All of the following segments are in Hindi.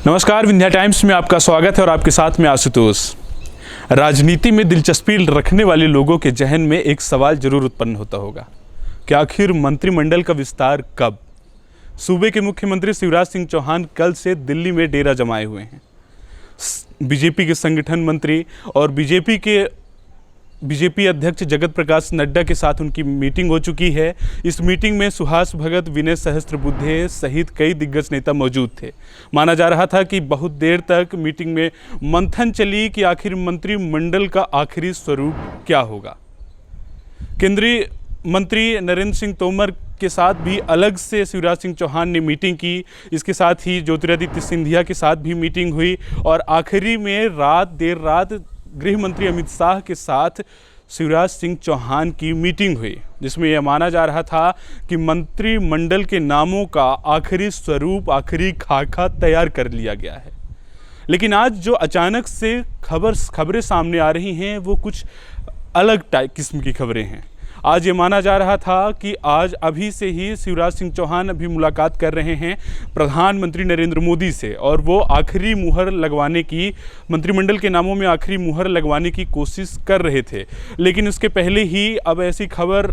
नमस्कार, विंध्या टाइम्स में आपका स्वागत है और आपके साथ में आशुतोष। राजनीति में दिलचस्पी रखने वाले लोगों के जहन में एक सवाल जरूर उत्पन्न होता होगा कि आखिर मंत्रिमंडल का विस्तार कब। सूबे के मुख्यमंत्री शिवराज सिंह चौहान कल से दिल्ली में डेरा जमाए हुए हैं। बीजेपी के संगठन मंत्री और बीजेपी अध्यक्ष जगत प्रकाश नड्डा के साथ उनकी मीटिंग हो चुकी है। इस मीटिंग में सुहास भगत, विनय सहस्त्रबुद्धे सहित कई दिग्गज नेता मौजूद थे। माना जा रहा था कि बहुत देर तक मीटिंग में मंथन चली कि आखिर मंत्रिमंडल का आखिरी स्वरूप क्या होगा। केंद्रीय मंत्री नरेंद्र सिंह तोमर के साथ भी अलग से शिवराज सिंह चौहान ने मीटिंग की। इसके साथ ही ज्योतिरादित्य सिंधिया के साथ भी मीटिंग हुई और आखिरी में देर रात गृह मंत्री अमित शाह के साथ शिवराज सिंह चौहान की मीटिंग हुई, जिसमें यह माना जा रहा था कि मंत्रिमंडल के नामों का आखिरी स्वरूप, आखिरी खाका तैयार कर लिया गया है। लेकिन आज जो अचानक से खबरें सामने आ रही हैं वो कुछ अलग किस्म की खबरें हैं। आज ये माना जा रहा था कि आज अभी से ही शिवराज सिंह चौहान अभी मुलाकात कर रहे हैं प्रधानमंत्री नरेंद्र मोदी से और वो आखिरी मुहर लगवाने की, मंत्रिमंडल के नामों में आखिरी मुहर लगवाने की कोशिश कर रहे थे। लेकिन उसके पहले ही अब ऐसी खबर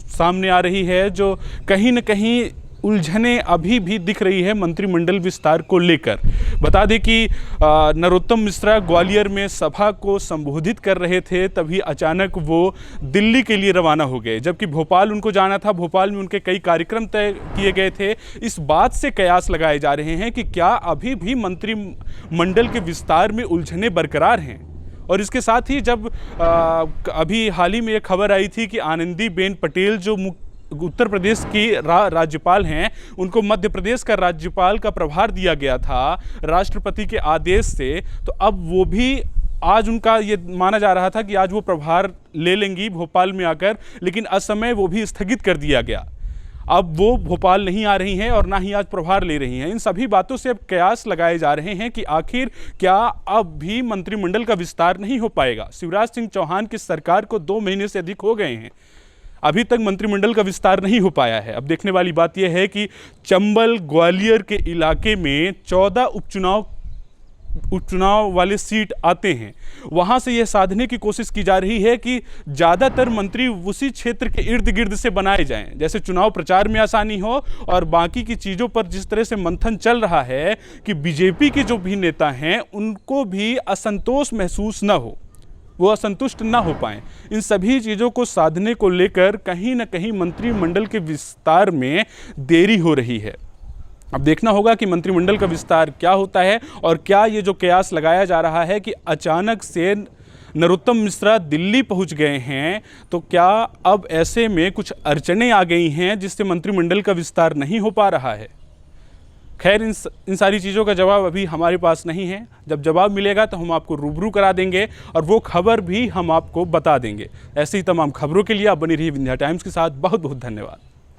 सामने आ रही है जो कहीं न कहीं उलझने अभी भी दिख रही है मंत्रिमंडल विस्तार को लेकर। बता दें कि नरोत्तम मिश्रा ग्वालियर में सभा को संबोधित कर रहे थे, तभी अचानक वो दिल्ली के लिए रवाना हो गए, जबकि भोपाल उनको जाना था। भोपाल में उनके कई कार्यक्रम तय किए गए थे। इस बात से कयास लगाए जा रहे हैं कि क्या अभी भी मंत्रिमंडल के विस्तार में उलझने बरकरार हैं। और इसके साथ ही जब अभी हाल ही में एक खबर आई थी कि आनंदीबेन पटेल जो उत्तर प्रदेश की राज्यपाल हैं, उनको मध्य प्रदेश का राज्यपाल का प्रभार दिया गया था राष्ट्रपति के आदेश से, तो अब वो भी आज उनका ये माना जा रहा था कि आज वो प्रभार ले लेंगी भोपाल में आकर, लेकिन असमय वो भी स्थगित कर दिया गया। अब वो भोपाल नहीं आ रही हैं और ना ही आज प्रभार ले रही हैं। इन सभी बातों से अब कयास लगाए जा रहे हैं कि आखिर क्या अब भी मंत्रिमंडल का विस्तार नहीं हो पाएगा। शिवराज सिंह चौहान की सरकार को 2 महीने से अधिक हो गए हैं, अभी तक मंत्रिमंडल का विस्तार नहीं हो पाया है। अब देखने वाली बात यह है कि चंबल ग्वालियर के इलाके में 14 उपचुनाव वाले सीट आते हैं। वहां से यह साधने की कोशिश की जा रही है कि ज़्यादातर मंत्री उसी क्षेत्र के इर्द गिर्द से बनाए जाएं, जैसे चुनाव प्रचार में आसानी हो और बाकी की चीज़ों पर जिस तरह से मंथन चल रहा है कि बीजेपी के जो भी नेता हैं उनको भी असंतोष महसूस न हो, वो असंतुष्ट ना हो पाएं। इन सभी चीज़ों को साधने को लेकर कहीं ना कहीं मंत्रिमंडल के विस्तार में देरी हो रही है। अब देखना होगा कि मंत्रिमंडल का विस्तार क्या होता है और क्या ये जो कयास लगाया जा रहा है कि अचानक से नरोत्तम मिश्रा दिल्ली पहुंच गए हैं, तो क्या अब ऐसे में कुछ अड़चनें आ गई हैं जिससे मंत्रिमंडल का विस्तार नहीं हो पा रहा है। खैर, इन सारी चीज़ों का जवाब अभी हमारे पास नहीं है। जब जवाब मिलेगा तो हम आपको रूबरू करा देंगे और वो खबर भी हम आपको बता देंगे। ऐसे ही तमाम खबरों के लिए आप बनी रहिए विंध्या टाइम्स के साथ। बहुत बहुत धन्यवाद।